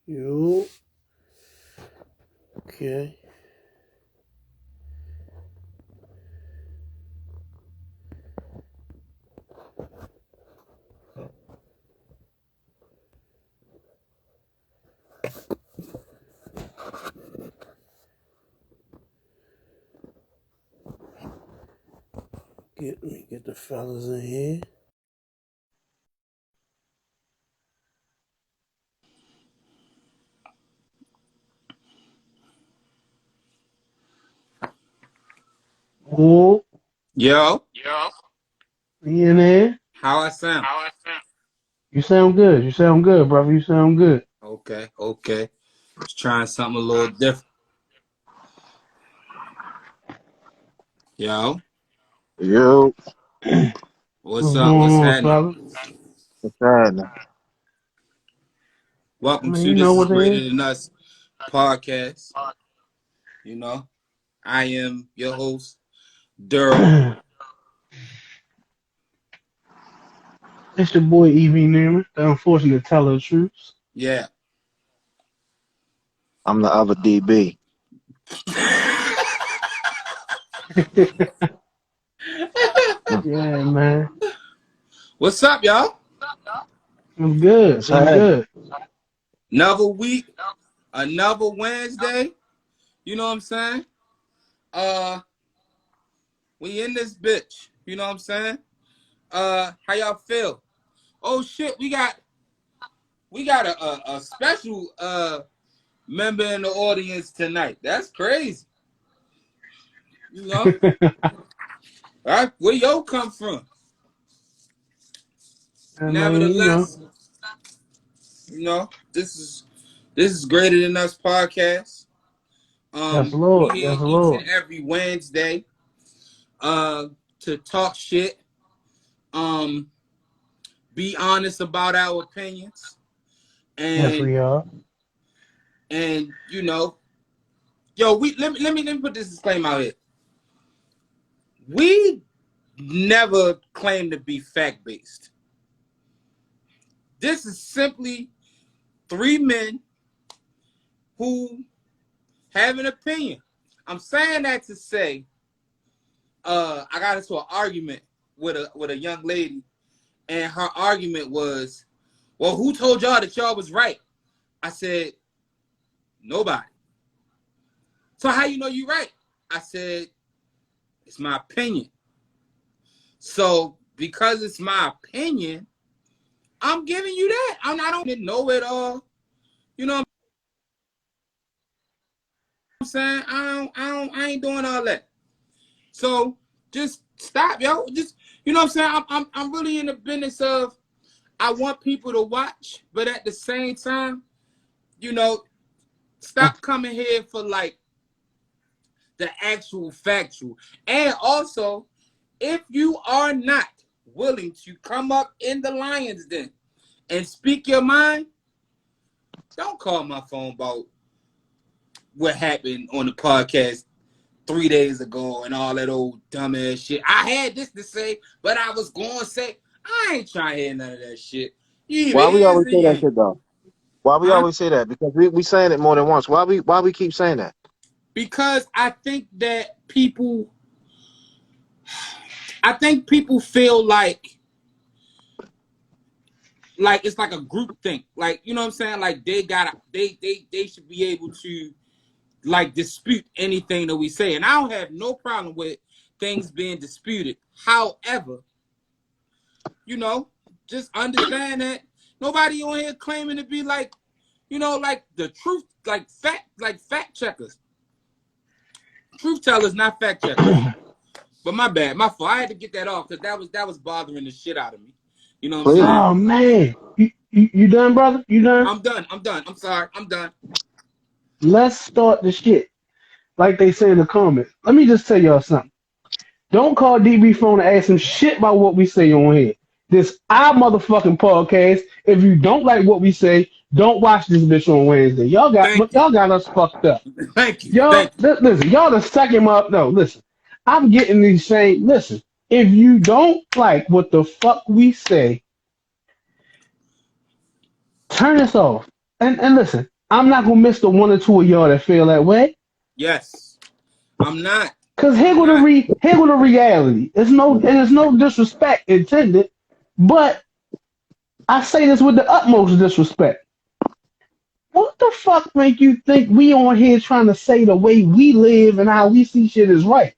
You okay? Let me get the fellas in here. Oh, Yo, you in there? how I sound? You sound good. You sound good, brother. You sound good. Okay. Just trying something a little different. Yo, Yo, what's What's up? going What's on, happening? fella? what's happening? I Welcome mean, to you This know Is what Greater it Than Us podcast. You know, I am your host, Daryl. is. It's your boy Evie Newman. The unfortunate teller of truths. Yeah. I'm the other DB. Yeah, man. What's up, y'all? I'm good. What's I'm happening? good. Another week, another Wednesday. You know what I'm saying? Uh, we in this bitch. You know what I'm saying? How y'all feel? Oh shit, we got a special member in the audience tonight. That's crazy. You know, all right, where yo come from? I mean, Nevertheless, this is Greater Than Us podcast. yes, We Lord. here Yes, each Lord. and every Wednesday to talk shit, um, be honest about our opinions, Yes, and we are. you know, yo, let me put this disclaimer out here. We never claim to be fact based. This is simply three men who have an opinion. I'm saying that to say, I got into an argument with a young lady, and her argument was, "Well, who told y'all that y'all was right?" I said, "Nobody." So how you know you right? I said, "It's my opinion." So because it's my opinion, I'm giving you that. I don't know it all. You know what I'm saying? I ain't doing all that. So just stop, yo. Just you know what I'm saying? I'm really in the business of I want people to watch, but at the same time, you know, stop coming here for like the actual factual. And also, if you are not willing to come up in the lion's den and speak your mind, don't call my phone about what happened on the podcast 3 days ago and all that old dumbass shit. I had this to say, but I was going to say, I ain't trying to hear none of that shit. You Why it we is always or say you that ain't. shit though? Why we Huh? always say that? Because we saying it more than once. Why we keep saying that? Because I think people feel like it's like a group thing. Like, you know what I'm saying? Like they should be able to like dispute anything that we say. And I don't have no problem with things being disputed. However, you know, just understand that nobody on here claiming to be like, you know, like the truth, like fact checkers. Truth tellers, not fact checkers. But my bad, my fault. I had to get that off because that was bothering the shit out of me. You know what I'm Please. saying? Oh man, you done, brother? You done? I'm done. I'm done. I'm sorry. I'm done. Let's start the shit. Like they say in the comments. Let me just tell y'all something. Don't call DB phone and ask him shit about what we say on here. This our motherfucking podcast. If you don't like what we say, don't watch this bitch on Wednesday. Thank you. Y'all got us fucked up. Thank you. Y'all Thank you. listen. Y'all the second up. No, listen. I'm getting these same. Listen. If you don't like what the fuck we say, turn this off. And listen. I'm not gonna miss the one or two of y'all that feel that way. Yes, I'm not. Cause I'm not. here go the reality. It's no disrespect intended, but I say this with the utmost disrespect. What the fuck make you think we on here trying to say the way we live and how we see shit is right?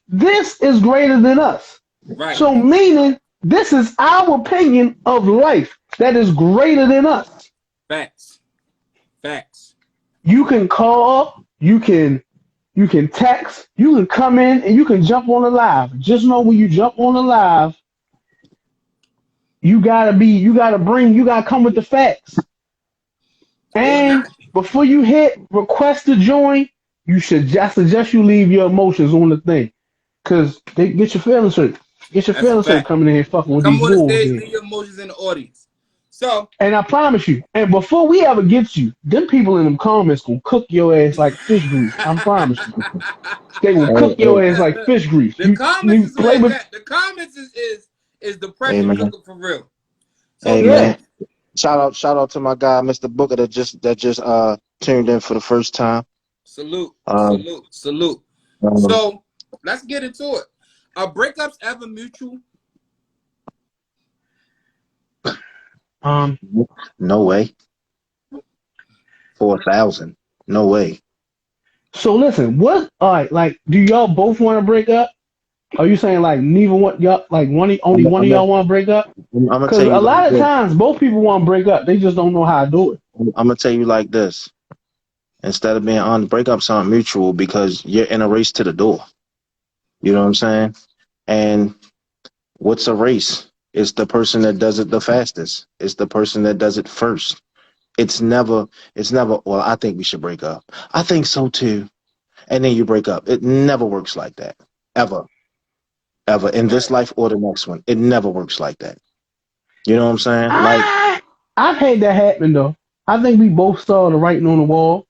This is greater than us. Right. So meaning this is our opinion of life that is greater than us. Facts. Facts. You can call, you can text, you can come in and you can jump on the live. Just know when you jump on the live, you gotta come with the facts. Or And not. before you hit request to join, I suggest you leave your emotions on the thing. Cause they get your feelings hurt. Get your That's a feelings hurt fact. coming in here fucking with Come these on the wolves stage, here. leave your emotions in the audience. So, And I promise you, and before we ever get you, them people in them comments gonna cook your ass like fish grease. I promise you. They gonna Hey, cook hey, your ass like fish grease. the comments You is play where it's with at. The comments is the hey, pressure man. cooker for real. So Hey, look, yeah. man. Shout out to my guy, Mr. Booker, that just tuned in for the first time. salute, Um, salute, salute. um, So let's get into it. Are breakups ever mutual? Um no way. 4,000. No way. so listen, what alright, like do y'all both wanna break up? Are you saying like neither one y'all like only I'm, one of I'm, y'all wanna break up? I'm gonna Because tell a you like lot of this. times both people want to break up. They just don't know how to do it. I'm gonna tell you like this. Instead of being on breakups aren't mutual because you're in a race to the door. You know what I'm saying? And what's a race? It's the person that does it the fastest. It's the person that does it first. It's never, well, I think we should break up. I think so too. And then you break up. It never works like that. Ever. Ever. In this Right. life or the next one. It never works like that. You know what I'm saying? Like, I I've had that happen though. I think we both saw the writing on the wall,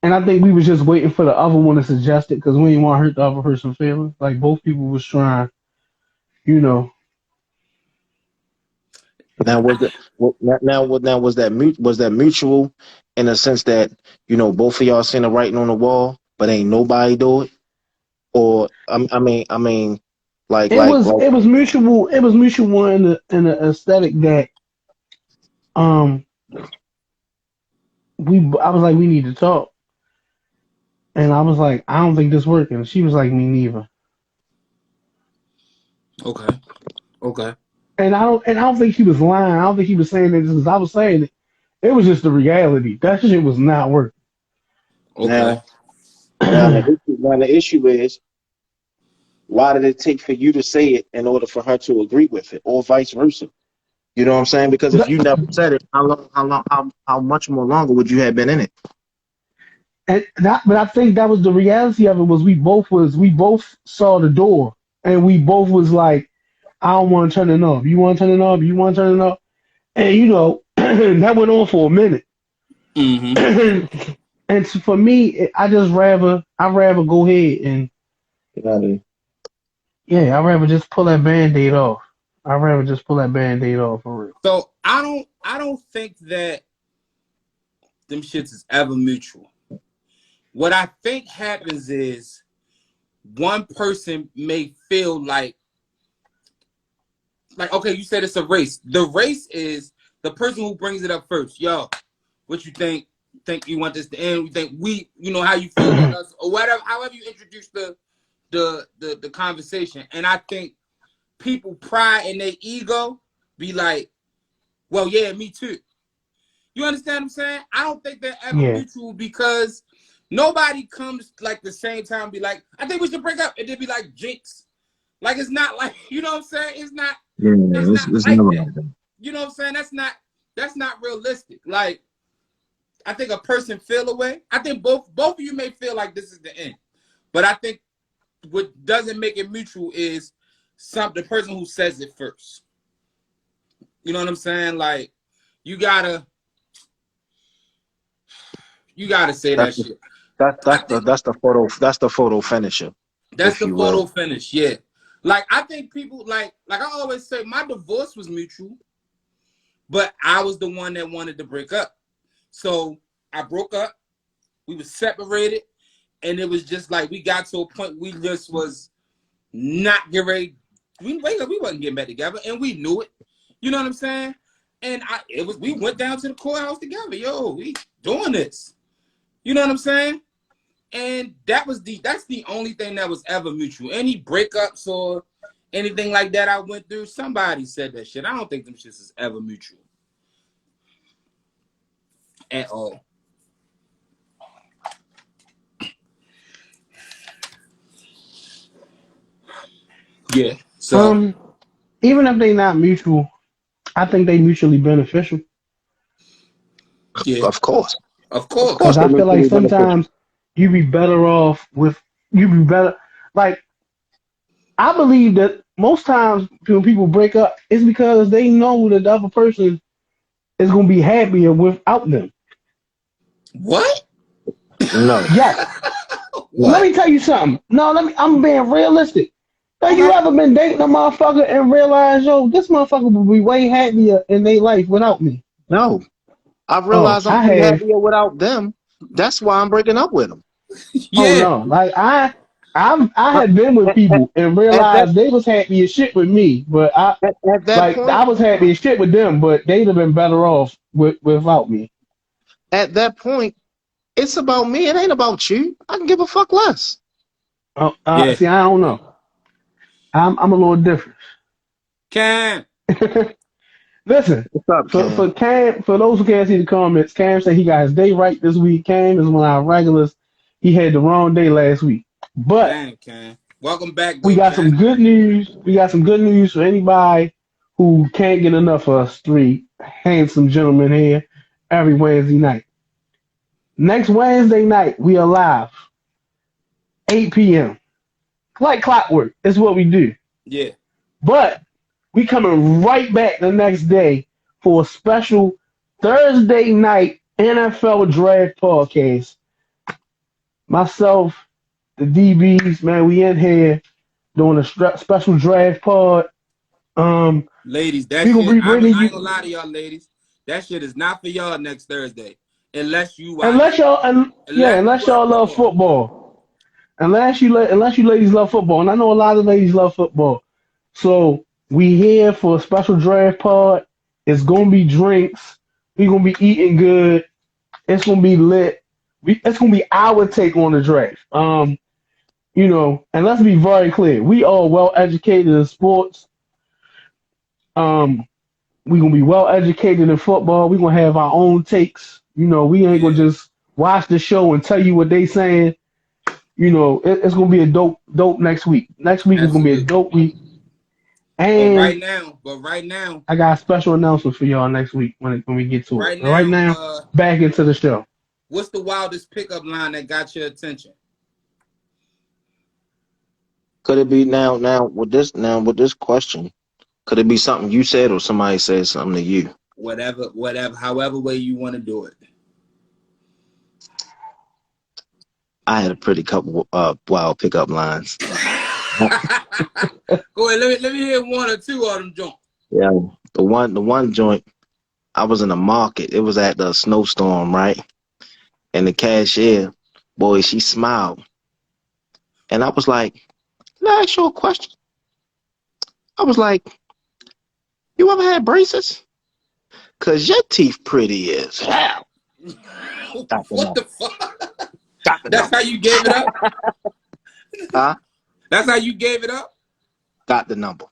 and I think we was just waiting for the other one to suggest it because we didn't want to hurt the other person's feelings. Like both people was trying, you know. now was it now was that mutual in a sense that, both of y'all seen the writing on the wall, but ain't nobody do it? Or I mean, like It was mutual. It was mutual in the aesthetic that um I was like we need to talk, and I was like I don't think this working. She was like me neither. Okay. Okay. And I don't think she was lying. I don't think she was saying it just because I was saying it. It was just the reality. That shit was not working. Okay. now now the issue is, why did it take for you to say it in order for her to agree with it, or vice versa? You know what I'm saying? Because if But- you never said it, how much more longer would you have been in it? but I think that was the reality of it was we both saw the door and we both was like, I don't want to turn it off. You want to turn it off? You want to turn it off? And that went on for a minute. Mm-hmm. And so for me, I rather go ahead and You know what I mean? yeah, I rather just pull that band-aid off. I rather just pull that band-aid off for real. So I don't think that them shits is ever mutual. What I think happens is one person may feel like okay, you said it's a race. The race is the person who brings it up first. Yo, what you think? Think you want this to end? You think how you feel about us or whatever? However you introduce the conversation, and I think people pride in their ego be like, well, yeah, me too. You understand what I'm saying? I don't think they're ever Yeah. mutual because nobody comes like the same time and be like, I think we should break up. And then be like jinx. Like it's not like, you know what I'm saying? Yeah, It's not it's like never that. like that. You know what I'm saying? That's not realistic. Like I think a person feel away. I think both of you may feel like this is the end. But I think what doesn't make it mutual is the person who says it first. You know what I'm saying? Like you gotta say That's that the shit. that I that's the think that's the photo finisher, that's if the you photo will. finish, yeah. Like I think people like I always say, my divorce was mutual, but I was the one that wanted to break up. So I broke up. We were separated, and it was just like we got to a point we just was not getting ready. We wasn't getting back together, and we knew it. You know what I'm saying? And we went down to the courthouse together. Yo, we doing this. You know what I'm saying? And that's the only thing that was ever mutual. Any breakups or anything like that I went through, somebody said that shit. I don't think them shits is ever mutual at all. Yeah. So even if they not mutual, I think they mutually beneficial. yeah, Of course. of Of course. course Because they're I feel like mutually beneficial. sometimes you be better off with you be better. Like I believe that most times when people break up, it's because they know that the other person is gonna be happier without them. What? No. Yes. Let No. me What? tell you something. No, I'm being realistic. Have you Okay. ever been dating a motherfucker and realized, yo, this motherfucker would be way happier in their life without me? No. I've Oh, realized I'm I way have. happier without them. That's why I'm breaking up with them. Oh Yeah. no, like I Uh, had been with At, at, people and at that realized they was happy as shit with me, but at that like I point, was happy as shit with them, but they'd have been better off without me. at that point, it's about me. It ain't about you. I can give a fuck less. Yeah. See, I don't know. I'm a little different. Cam. Listen, What's up, Ken? for Cam, for those who can't see the comments, Cam said he got his day right this week. Cam is one of our regulars. He had the wrong day last week, but Dang, Cam. Welcome back we though, got Cam. some good news. We got some good news for anybody who can't get enough of us three handsome gentlemen here every Wednesday night. Next Wednesday night, we are live, 8 p.m. Like clockwork. It's what we do. Yeah. But we coming right back the next day for a special Thursday night NFL draft podcast. Myself, the DBs, man, we in here doing a special draft pod. Ladies, that We gonna shit, be bringing I ain't gonna you lie to y'all ladies. That shit is not for y'all next Thursday. Unless you unless watch, y'all unless you unless watch y'all love football. football. Unless you ladies love football, and I know a lot of ladies love football. So we here for a special draft pod. It's gonna be drinks. We gonna be eating good. It's gonna be lit. It's gonna be our take on the draft. And let's be very clear. We are well educated in sports. Um, we gonna be well educated in football. We gonna have our own takes. We ain't gonna Yeah, just watch the show and tell you what they saying. It's gonna be a dope next week. Next week is gonna be a absolutely. dope week. But And right now, I got a special announcement for y'all next week when we get to it. right But right now, now, back into the show. what's the wildest pickup line that got your attention? Could it be with this question? Could it be something you said or somebody said something to you? Whatever, however way you want to do it. I had a pretty couple wild pickup lines. Go ahead, let me hear one or two of them joints. Yeah, the one joint. I was in the market. It was at the snowstorm, right? And the cashier, boy, she smiled, and I was like, "Can I ask you a question?" I was like, "You ever had braces? Cause your teeth pretty as hell." Got the What number. the fuck? Got the That's number. how you gave it up? Huh? That's how you gave it up? Got the number.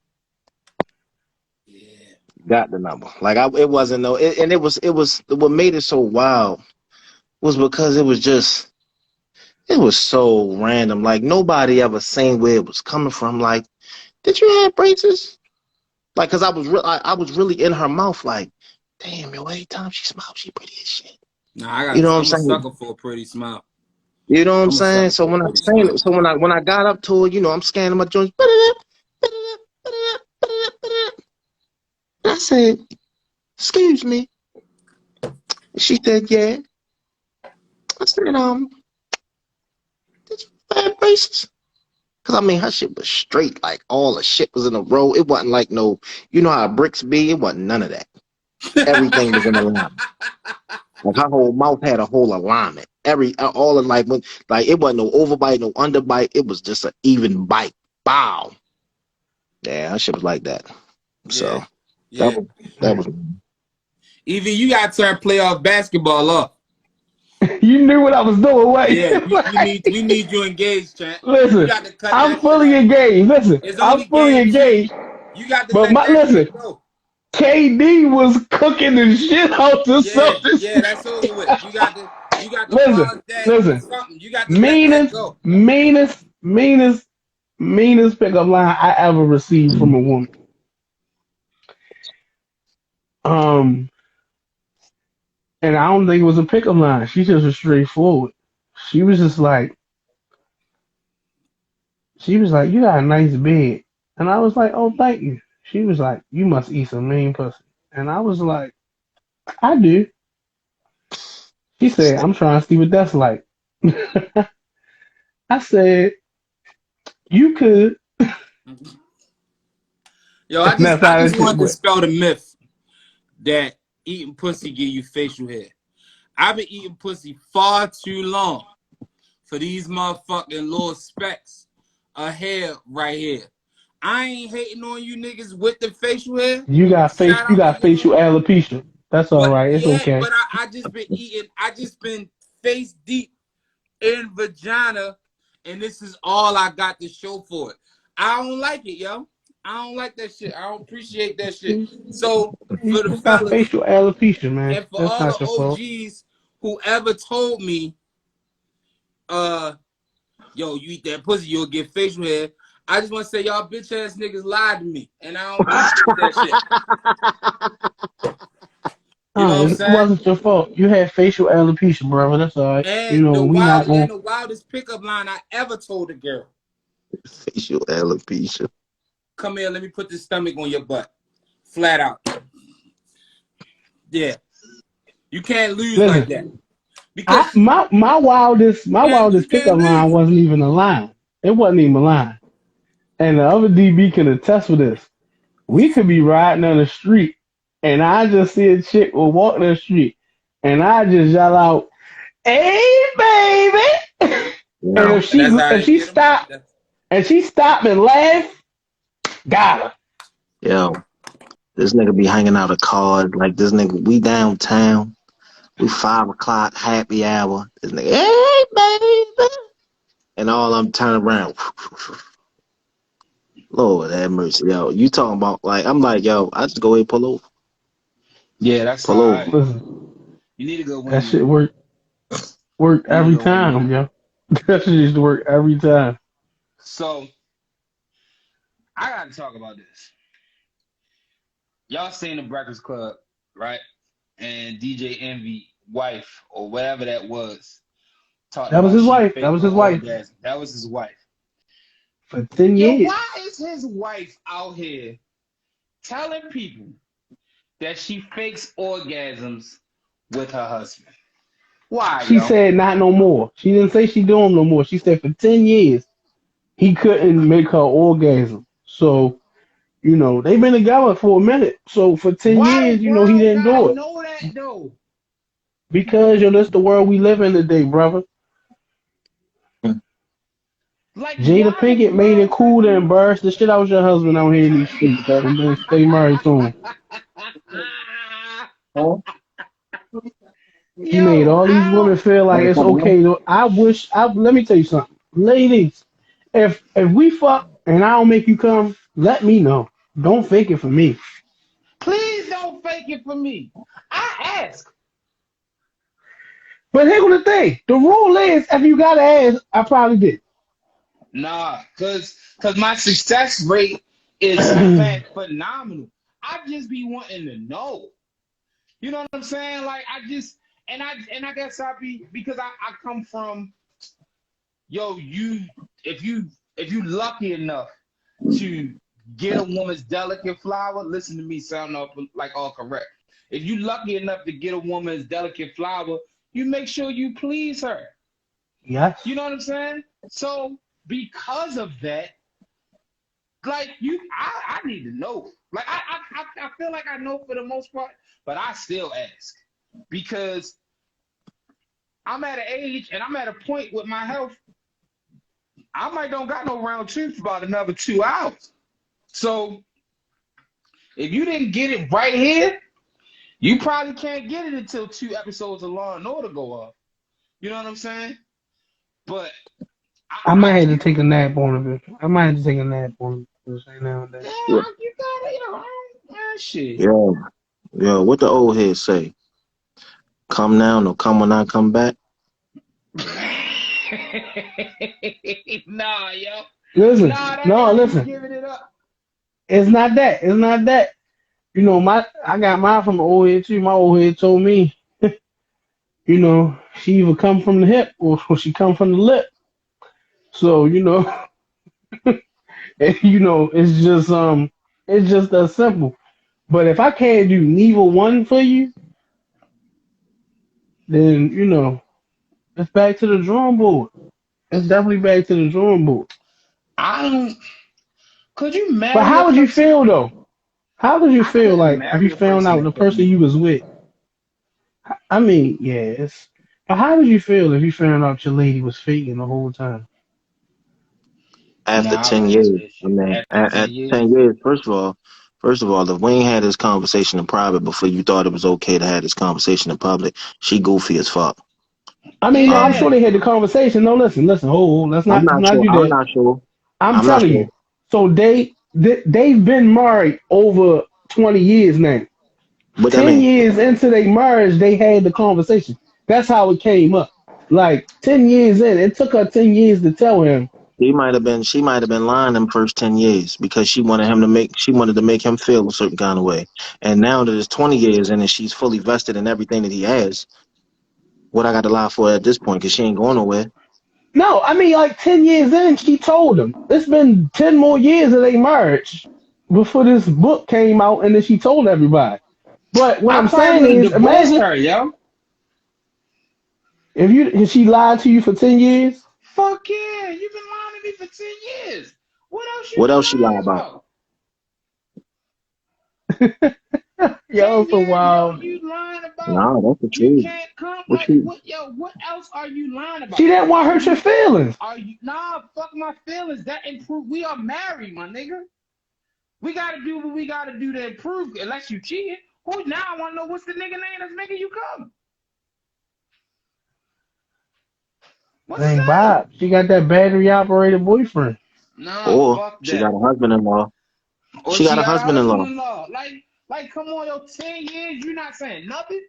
Yeah. Got the number. Like it wasn't no, and it was what made it so wild was because it was so random. Like nobody ever seen where it was coming from. Like, did you have braces? Like, cause I was really in her mouth. Like, damn, yo, every time she smiles, she pretty as shit. Nah, You know what I'm I'm a saying? sucker for a pretty smile. You know what I'm I'm a saying? sucker So for a when I pretty saying smile. it, so when I got up to her, I'm scanning my joints. I said, "Excuse me." She said, "Yeah." I said, "Did you have braces?" Cause I mean, her shit was straight. Like all the shit was in a row. It wasn't like no, you know how bricks be. It wasn't none of that. Everything was in a line. Like her whole mouth had a whole alignment. All of like it wasn't no overbite, no underbite. It was just an even bite. Bow. Yeah, that shit was like that. Yeah, So that yeah. was that was. Even you got to turn playoff basketball up. You knew what I was doing, right? Yeah, we need you engaged, champ. You Listen, got to cut I'm that shit fully out. engaged. Listen, It's I'm only fully game two. engaged. You got to But let my that listen, shit go. KD was cooking the shit out the Celtics. Yeah, that's over with. You got to Listen, pause that listen. something. You got to let that Meanest, go. meanest, meanest, meanest pickup line I ever received from a woman. Um, and I don't think it was a pickup line. She just was straightforward. She was just like, you got a nice bed. And I was like, oh, thank you. She was like, you must eat some mean pussy. And I was like, I do. She said, I'm trying to see what that's like. I said, you could. Yo, And that's I how that just shit wanted to went. spell the myth that eating pussy give you facial hair. I've been eating pussy far too long for these motherfucking little specks of hair right here. I ain't hating on you niggas with the facial hair. Shout You out to got y'all. facial alopecia. That's all But right. It's yeah, okay. but I just been eating, I just been face deep in vagina, and this is all I got to show for it. I don't like it, yo. I don't like that shit. I don't appreciate that shit. So You for the just got fellas facial alopecia, man. and for That's all the not your fault. OGs who ever told me, yo, you eat that pussy, you'll get facial hair. I just want to say y'all bitch ass niggas lied to me, and I don't appreciate that shit. You know what I'm It saying? wasn't your fault. You had facial alopecia, brother. That's all right. You And know, we not going. the wildest pickup line I ever told a girl. Facial alopecia. Come here, let me put this stomach on your butt. Flat out. Yeah. You can't lose like that. Listen, Because my you wildest can't pickup line lose. wasn't even a line. It wasn't even a line. And the other DB can attest for this. We could be riding on the street, and I just see a chick will walk down the street, and I just yell out, "Hey, baby!" And Yeah. And that's how if they she get them. stopped and laughed, got her. Yo, this nigga be hanging out a card like this nigga. We downtown. We 5 o'clock happy hour. This nigga, hey baby, and all I'm turning around. Lord have mercy, yo. You talking about like I'm like, yo, I just go ahead and Yeah, that's pull all over. right. Listen, You need a good that shit wingman. work You need a every good time, wingman. yo. That shit used to work every time. So I gotta talk about this. Y'all seen the Breakfast Club, right? And DJ Envy wife or whatever that was talked That was about his she wife. That faked was her his wife orgasm. That was his wife. for 10 Yo, years. why is his wife out here telling people that she fakes orgasms with her husband? Why, She yo? said not no more. She didn't say she doing no more. She said for 10 years he couldn't make her orgasm. So, they've been together for a minute. So for 10 Why years, the he world didn't gotta do it. know that though? Because, that's the world we live in today, brother. Like, Jada why the Pinkett made it world cool gotta to know? embarrass the shit out of your husband out here in these streets and then stay married to him. He made Yo, all these I women don't. feel like it's okay. Let me tell you something. Ladies, if we fuck and I don't make you come, let me know. Don't fake it for me. Please don't fake it for me. I ask. But here's the thing. The rule is if you got to ask, I probably did. Nah, cause my success rate is phenomenal. I just be wanting to know. You know what I'm saying? Like I just and I guess I be because I come from yo, if you if you lucky enough to get a woman's delicate flower, listen to me sound off like all correct. If you lucky enough to get a woman's delicate flower, you make sure you please her. Yes. You know what I'm saying? So because of that, like I need to know. Like I feel like I know for the most part, but I still ask because I'm at an age and I'm at a point with my health. I might don't got no round two for about another 2 hours. So if you didn't get it right here, you probably can't get it until 2 episodes of Law and Order go off. You know what I'm saying? But I might I have to keep, take a nap on it. I might have to take a nap on it every now and then. yeah, Yeah, you gotta, shit. yeah, yeah. What the old head say? Come now, no come when I come back. Nah, yo. Listen, Nah, that no, ain't you listen. giving it up. It's not that. It's not that. You know, I got mine from the old head too. My old head told me, she either come from the hip or she come from the lip. So, it's just that simple. But if I can't do neither one for you, then it's back to the drawing board. It's definitely back to the drawing board. I don't. Could you But marry a how would you person? feel though? How would you I feel couldn't like if you marry a found person out that the couldn't person do you it. was with? I mean, yes. But how would you feel if you found out your lady was faking the whole time? After Nah, I 10 wouldn't have years, no I issue. mean, After 10 at years. 10 years, first of all, if we ain't had this conversation in private before you thought it was okay to have this conversation in public, she goofy as fuck. I mean, no, I'm sure Yeah. they had the conversation. No, listen, hold, I'm let's not not sure. do I'm that. not sure. I'm I'm not telling sure. you. So they've been married over 20 years now. But I 10 mean, years into their marriage, they had the conversation. That's how it came up. Like 10 years in, it took her 10 years to tell him. she might have been lying them first 10 years because she wanted to make him feel a certain kind of way. And now that it's 20 years in and she's fully vested in everything that he has, what I got to lie for at this point? Because she ain't going nowhere. No, I mean, like 10 years in, she told him. It's been 10 more years of their marriage before this book came out, and then she told everybody. But what I I'm probably saying would have is, divorced imagine her, yo. if she lied to you for 10 years. Fuck yeah. You've been lying to me for 10 years. What else you What been else she lie lying about? about? Yo, 10 so years, yo, wild. you lying about No, that's the you truth. can't come. What Like, you? what, yo, what else are you lying She about? didn't want to Are hurt your you, feelings. nah, fuck my feelings. That improve. We are married, my nigga. We gotta do what we gotta do to improve. Unless you cheated. Who now? I wanna know what's the nigga name that's making you come. What's his Dang, name? Bob. She got that battery operated boyfriend. Nah, Or fuck she got that. a husband-in-law. Or She got she a got a husband-in-law. husband-in-law. Like, come on, yo, 10 years, you not saying nothing?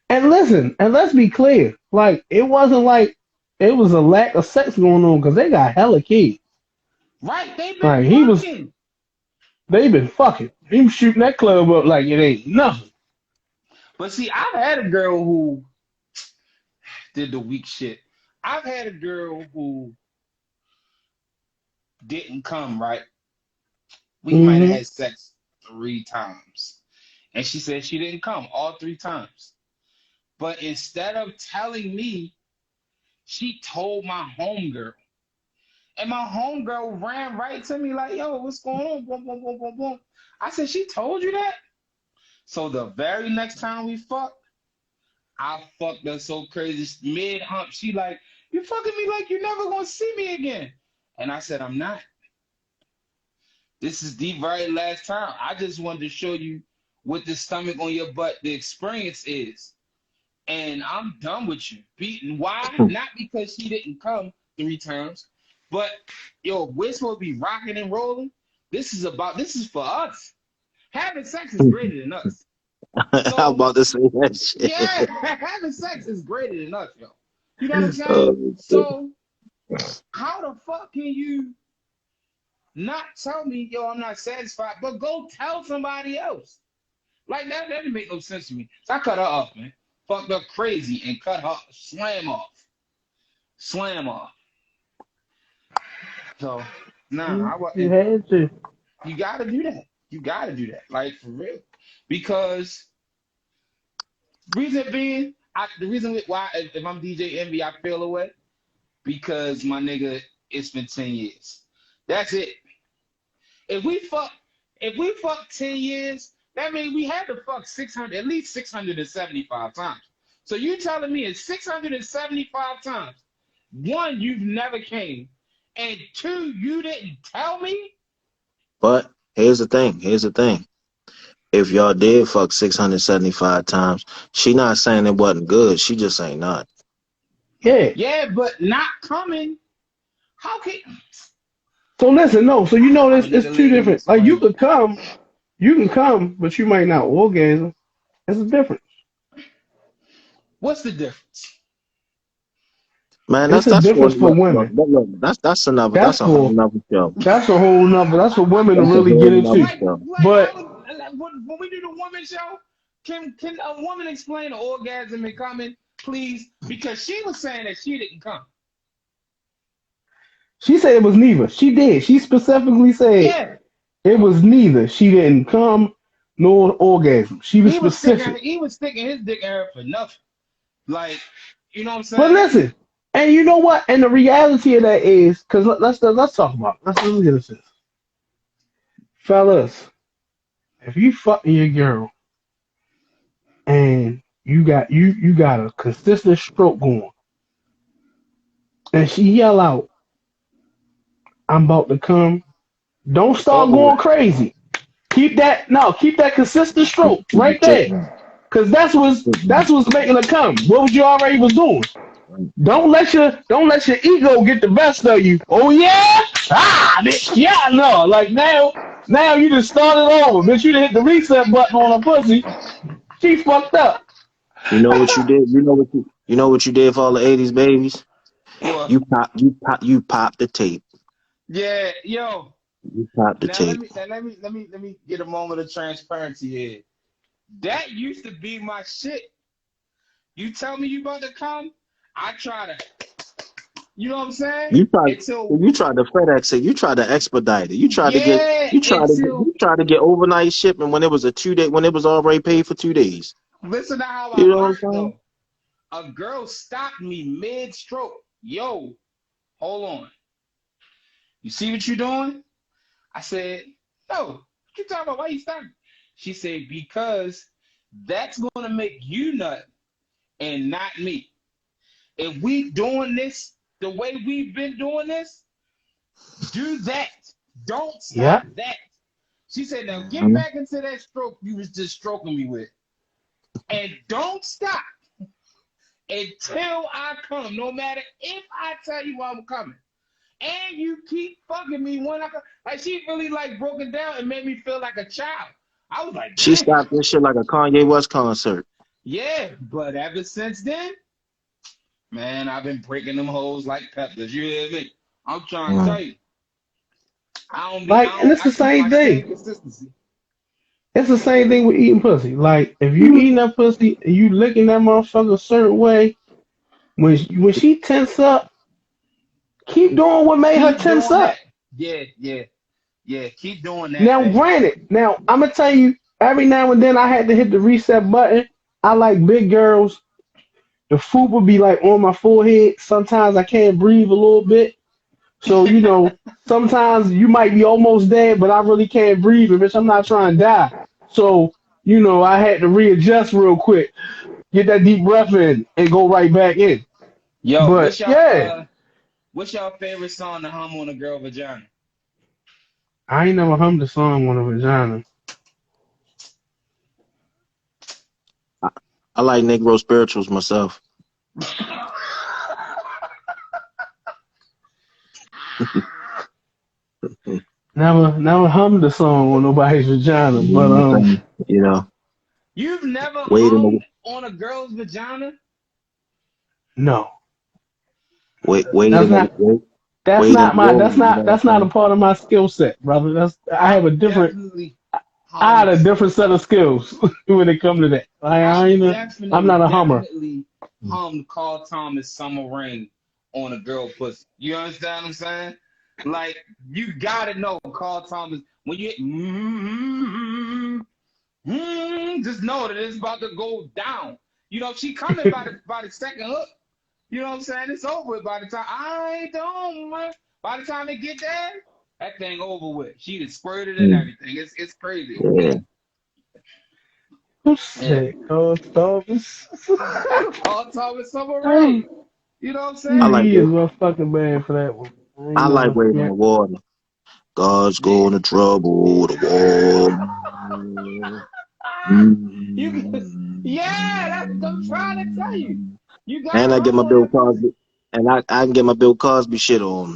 And listen, and let's be clear. Like, it wasn't like it was a lack of sex going on because they got hella kids. Right, they've been Like, fucking. they been fucking. He was shooting that club up like it ain't nothing. But see, I've had a girl who did the weak shit. I've had a girl who didn't come, right? We might have Hmm. had sex 3 times. And she said she didn't come all 3 times. But instead of telling me, she told my homegirl. And my homegirl ran right to me like, yo, what's going on? Boom, boom, boom, boom, boom. I said, she told you that? So the very next time we fucked, I fucked her so crazy. Mid hump, she like, you fucking me like you never gonna see me again. And I said, I'm not. This is the very last time. I just wanted to show you what the stomach on your butt, the experience is. And I'm done with you. Beating why? Not because she didn't come 3 times, but yo, we're supposed to be rocking and rolling. This is for us. Having sex is greater than us. How So about to say that yeah, shit? having sex is greater than us, yo. You know what I'm saying? Oh, shit. So how the fuck can you not tell me, yo, I'm not satisfied, but go tell somebody else? Like that didn't make no sense to me. So I cut her off, man. Fucked up crazy and cut her slam off. Slam off. So nah, I You wasn't. had to. You gotta do that. You gotta do that. Like for real. Because reason being, the reason why if I'm DJ Envy, I feel away because my nigga, it's been 10 years. That's it. If we fuck, if we fuck 10 years, that means we had to fuck 600, at least 675 times. So you telling me it's 675 times. One, you've never came, and two, you didn't tell me. But here's the thing. Here's the thing. If y'all did fuck 675 times, she not saying it wasn't good. She just ain't not. Yeah. Yeah, but not coming. How can? So listen, no. So you know I'm this. gonna need It's a two lady to different. Like explain. you can come, but you might not orgasm. It's a difference. What's the difference? Man, It's a that's for difference for look, women. look, that's another That's that's a whole for nother show. that's a whole nother. That's for women to That's a really whole get nother into. show. I But would when we do the woman show. Can a woman explain the orgasm and coming, please? Because she was saying that she didn't come. she said it was neither. She did. She specifically said Yeah, it was neither. She didn't come nor orgasm. She was specific. he was sticking his dick in her for nothing. Like, you know what I'm But saying? listen, and you know what? And the reality of that is, because let's talk about. Let me get this, fellas. If you fucking your girl and you got a consistent stroke going, and she yell out, "I'm about to come." Don't It's start over going with. crazy. Keep that consistent Keep stroke the right tip there. down. Cause Tip that's down. what's making her come. What was you already was doing? Right. Don't let your ego get the best of you. Oh yeah? Bitch, yeah, no. Like now you just started over. Bitch, you done hit the reset button on her pussy. She fucked up. You know what you did? You know what you did for all the 80s babies? Well, You popped the tape. yeah, yo. You popped the Now tape. let me get a moment of transparency here. That used to be my shit. You tell me you about to come, I try to, you know what I'm saying? Until You tried to FedEx it. You tried to expedite it. yeah, until You tried to get overnight shipment when it was a 2 day when it was already paid for 2 days. listen to how I You know what I'm learned saying? though. A girl stopped me mid stroke. Yo, hold on. You see what you're doing? I said, no, what you talking about? Why you stopping? She said, because that's gonna make you nut and not me. If we doing this the way we've been doing this, do that. Don't stop Yeah. that. She said, now get Mhm. back into that stroke you was just stroking me with. And don't stop until I come, no matter if I tell you I'm coming. And you keep fucking me when I come. Like, she really, like, broke it down and made me feel like a child. I was like, She damn. stopped this shit like a Kanye West concert. Yeah, but ever since then, man, I've been breaking them hoes like peppers. You hear me? I'm trying to Mm. tell you. Like, and it's I the keep my same same thing. consistency. It's the same thing with eating pussy. Like, if you eating that pussy and you licking that motherfucker a certain way, when she tense up, keep doing what made her Keep tense doing that. up. Yeah, yeah, yeah. Keep doing that, Now, man. granted, now I'm gonna tell you, every now and then I had to hit the reset button. I like big girls. The food would be like on my forehead. Sometimes I can't breathe a little bit. So, sometimes you might be almost dead, but I really can't breathe, and bitch, I'm not trying to die. So, I had to readjust real quick, get that deep breath in, and go right back in. Yo, But yeah, what's y'all favorite song to hum on a girl vagina? I ain't never hummed a song on a vagina. I, I like Negro spirituals myself. Never hummed a song on nobody's vagina. You But know what I'm saying? You know, You've never wait in the hummed on a girl's vagina? no, wait that's in the not that's wait in not the my road. You know what that's I'm not a saying? part of my skill set, brother. I have a I've different definitely I had hummed. a different set of skills when it come to that. I'm not a hummer. Definitely hummed Carl Thomas Summer Rain on a girl pussy. You understand what I'm saying? Like, you gotta know Carl Thomas when you hit, just know that it's about to go down. She coming by the second hook. You know what I'm saying? It's over with by the time by the time they get there, that thing over with. She just squirted and Mm. everything. It's crazy. Yeah. Who said Carl Thomas? Carl Thomas Summer Rae. You know what I'm I saying? like he is this. my fucking man for that one. I I ain't like know. waiting on Yeah. the water. God's Yeah. going to trouble the water. You, yeah, that's what I'm trying to tell you. You got And to I get run my on Bill that pussy. Cosby, and I can get my Bill Cosby shit on.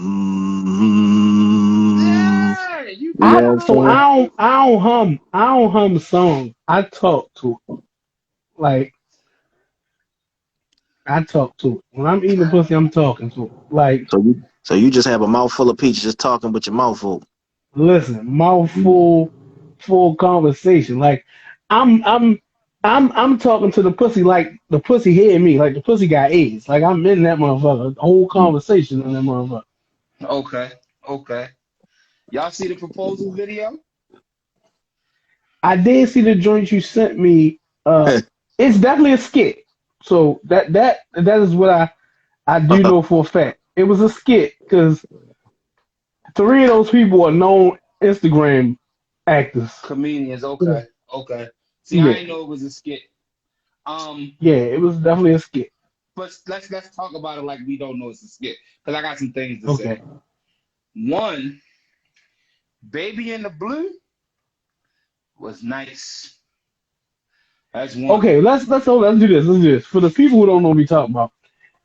Yeah, you You know got I to what I'm so run on saying? that pussy. I don't hum songs. I talk to it. Like I talk to it. When I'm eating the pussy, I'm talking to it. Like So you just have a mouthful of peaches just talking with your mouth full. listen, Mm. mouthful, full conversation. Like I'm I'm I'm talking to the pussy like the pussy hear me. Like the pussy got AIDS. Like I'm in that motherfucker. The whole conversation in that motherfucker. Okay, okay. Y'all see the proposal video? I did see the joint you sent me. It's definitely a skit. So that is what I do know for a fact. It was a skit because three of those people are known Instagram actors. Comedians, Yeah, okay, okay. See, I yeah, didn't know it was a skit. Um, yeah. It was definitely a skit. but let's talk about it like we don't know it's a skit. Because I got some things to say. Okay, One, Baby in the Blue was nice. That's one. okay. Let's do this. Let's do this for the people who don't know what we talking about.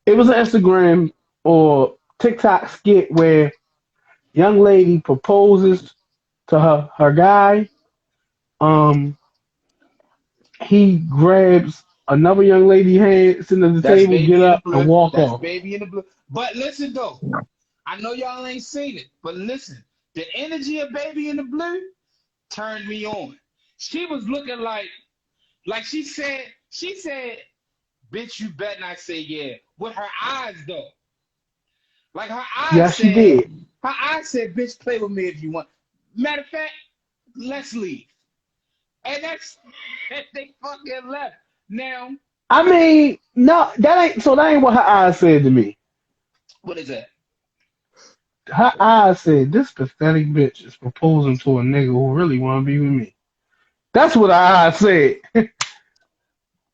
It was an Instagram or TikTok skit where young lady proposes to her guy. Um, he grabs another young lady hand, sitting at the That's table, get Baby in the up and Blue. walk That's off. Baby in the Blue. But listen though, I know y'all ain't seen it, but listen, the energy of Baby in the Blue turned me on. She was looking like she said, bitch, you better not say yeah. With her eyes though. Like Yes, she did. her eyes said, bitch, play with me if you want. Matter of fact, let's leave. And that's they fucking left. Now, I mean, no, that ain't what her eyes said to me. what is that? Her eyes said, "This pathetic bitch is proposing to a nigga who really want to be with me." That's what her eyes said,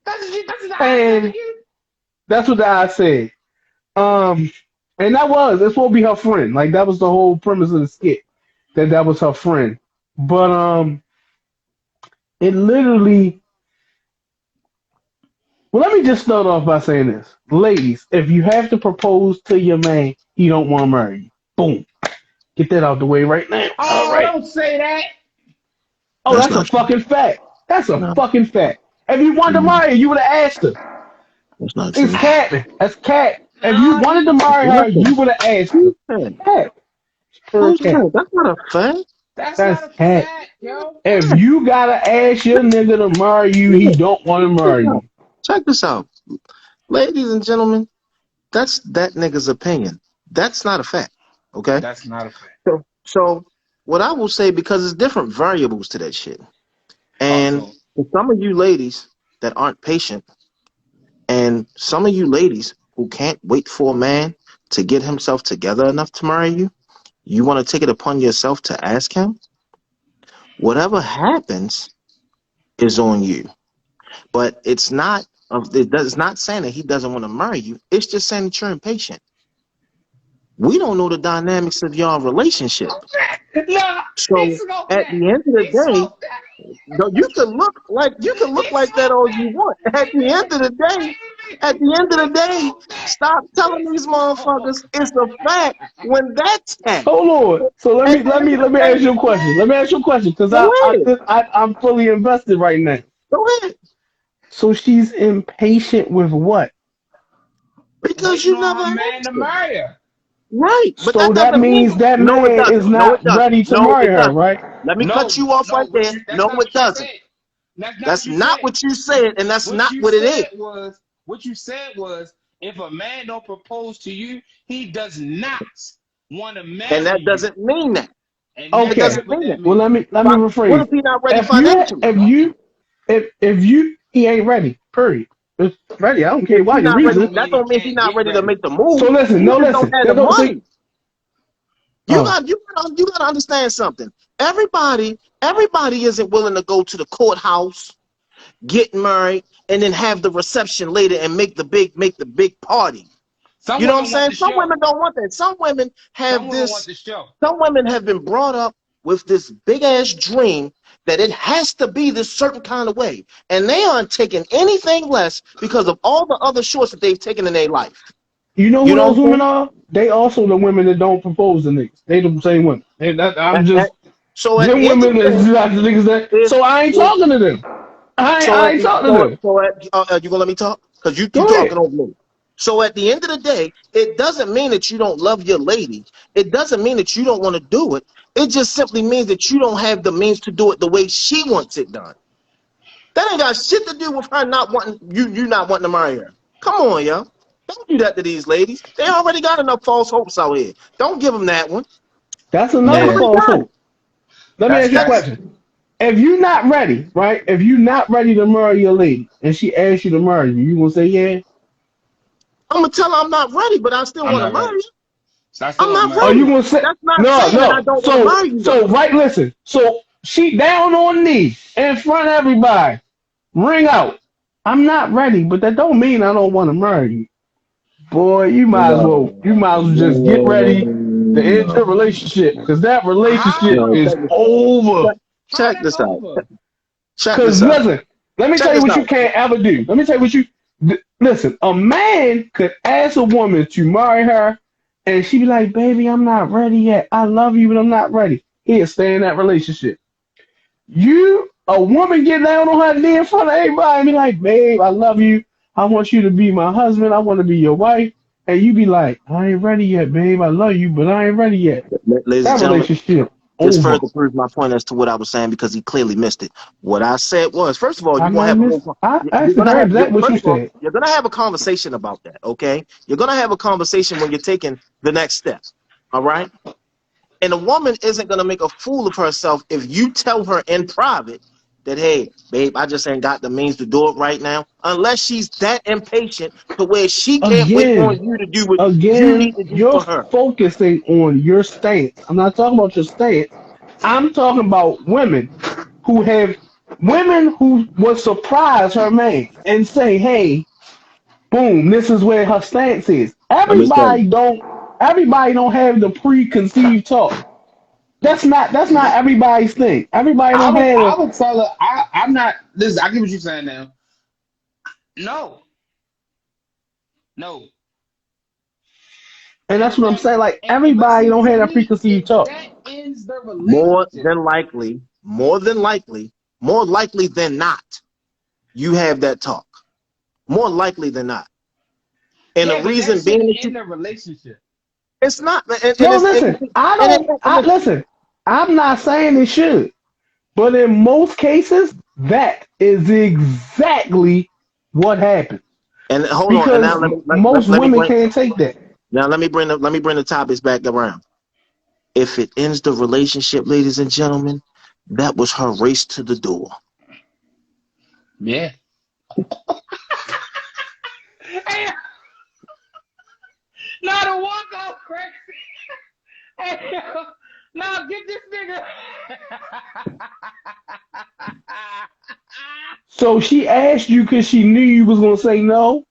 That's what I said and again. that's what the eyes said. Um, and that's supposed to be her friend. Like that was the whole premise of the skit. That was her friend. But it literally. Well, let me just start off by saying this, ladies. If you have to propose to your man, he don't want to marry you. Boom. Get that out the way right now. All Oh, right. don't say that. Oh, That's that's a not true. fucking fact. That's a No, fucking fact. If you wanted to mm, marry her, you would have asked her. that's not It's true. capping. That's cat. If you Nah, wanted to marry her, you Listen, would have asked her. who said? Cat. Per Who cat. said? That's not a fact. that's not That's a cat. fact, yo. If you gotta ask your nigga to marry you, he don't want to Check this marry out. you. Check this out, ladies and gentlemen. That's that nigga's opinion. That's not a fact. Okay. That's not a fact. So what I will say, because there's different variables to that shit, and Also, for some of you ladies that aren't patient, and some of you ladies who can't wait for a man to get himself together enough to marry you, you want to take it upon yourself to ask him. Whatever happens is on you. But it's not saying that he doesn't want to marry you. It's just saying that you're impatient. We don't know the dynamics of your relationship. no, he So smoked at that. the end of the He day, smoked that. no, you can look He like that smoked all that. you want. At the end of the day, at the end of the He day, smoked that. stop telling He these smoked. motherfuckers it's a fact when that's fact. Hold on. So let At me the let end me of let me the ask day, you a question. Let me ask you a question because go ahead. I'm fully invested right now. Go ahead. So she's impatient with what? Because Waiting you on never her man to asked her. marry her. Right. But So that that doesn't means mean that no it man is doesn't. No it not doesn't. ready to No marry it her, doesn't. right? Let me cut No, you off no, right there. that's No not it what you doesn't. said. That's not what That's you not said. what you said, and that's What not you what it is. said was what you said was if a man don't propose to you, he does not want to And marry that you. doesn't mean that. And It that's Okay. not doesn't what mean that that. Well, means. let me What rephrase. if he's not ready If you financially? if you he ain't ready. Period. It's ready. I don't care If why he's your not That ready, reason. don't that mean he don't mean he's can't not get ready to ready. make the So move. listen. He No, just don't listen. have the That don't see. money. Oh, You got to understand something. Everybody isn't willing to go to the courthouse get married, and then have the reception later and make the big party. Some You know what I'm women want saying? the Some show. women don't want that. Some women Some have women want this. the show. Some women have been brought up with this big ass dream that it has to be this certain kind of way, and they aren't taking anything less because of all the other shorts that they've taken in their life. You know You who know those what I'm women saying? are? They also the women that don't propose to niggas. They the same women. I'm At- just so at them the end of women the that's day, not the niggas that. if So I ain't if talking to them. I ain't talking to them. you gonna let me talk? Because you Go talking ahead. over me. So at the end of the day, it doesn't mean that you don't love your lady. It doesn't mean that you don't want to do it. It just simply means that you don't have the means to do it the way she wants it done. That ain't got shit to do with her not wanting you not wanting to marry her. Come on, yo. Don't do that to these ladies. They already got enough false hopes out here. Don't give them that one. That's They another Yeah, already false got it. hope. Let me that's ask you a that's. question. If you're not ready, right? If you're not ready to marry your lady and she asks you to marry you, you gonna say yeah? I'm gonna tell her I'm not ready, but I still I'm want to not marry ready. you. So I still I'm want to not Are marry you ready. you. gonna say That's not no, saying that I no? don't want to marry you though. So right, listen. So she down on knee in front of everybody, ring out. I'm not ready, but that don't mean I don't want to marry you. Boy, you No, might as well just get ready to end no, your relationship because that relationship How? no. is over. How Check that's this out. over? Check Because this out. listen, let me Check tell you this what you out. can't ever do. Let me tell you what you listen. A man could ask a woman to marry her, and she be like, "Baby, I'm not ready yet. I love you, but I'm not ready." He'll stay in that relationship. A woman get down on her knee in front of everybody and be like, "Babe, I love you. I want you to be my husband. I want to be your wife." And you be like, "I ain't ready yet, babe. I love you, but I ain't ready yet." Ladies and That gentlemen, relationship this over. further proves my point as to what I was saying because he clearly missed it. What I said was, first of all, I you're gonna might have a miss. whole, I you're actually gonna have, heard that what you first of all, said. you're gonna have a conversation about that. Okay, you're gonna have a conversation when you're taking the next step. All right, and a woman isn't gonna make a fool of herself if you tell her in private that, hey, babe, I just ain't got the means to do it right now, unless she's that impatient to where she can't wait on Again, you to do what you again, need to do you're for her. focusing on your stance. I'm not talking about your stance. I'm talking about who have women who would surprise her man and say, "Hey, boom, this is where her stance is." Let me tell you. Everybody don't have the preconceived talk. That's not everybody's thing. Everybody don't have I a, would tell her I'm not this. I get what you're saying now. No, no. and And that's if what I'm that saying. Like but everybody see don't to have that me, if preconceived talk. that ends the More relationship, than likely, more than likely, more likely than not, you have that talk. More likely than not. And the yeah, but that reason being shouldn't that end the relationship. it's not, and No, it's, listen, I and don't. I listen, listen. I'm not saying it should, but in most cases, that is exactly what happens and hold on, and now because most let me women bring, can't take that. now let me bring the topics back around. If it ends the relationship, ladies and gentlemen, that was her race to the door. Yeah. Hey, not a walk off crazy. Hey, now get this nigga. So she asked you because she knew you was gonna say no.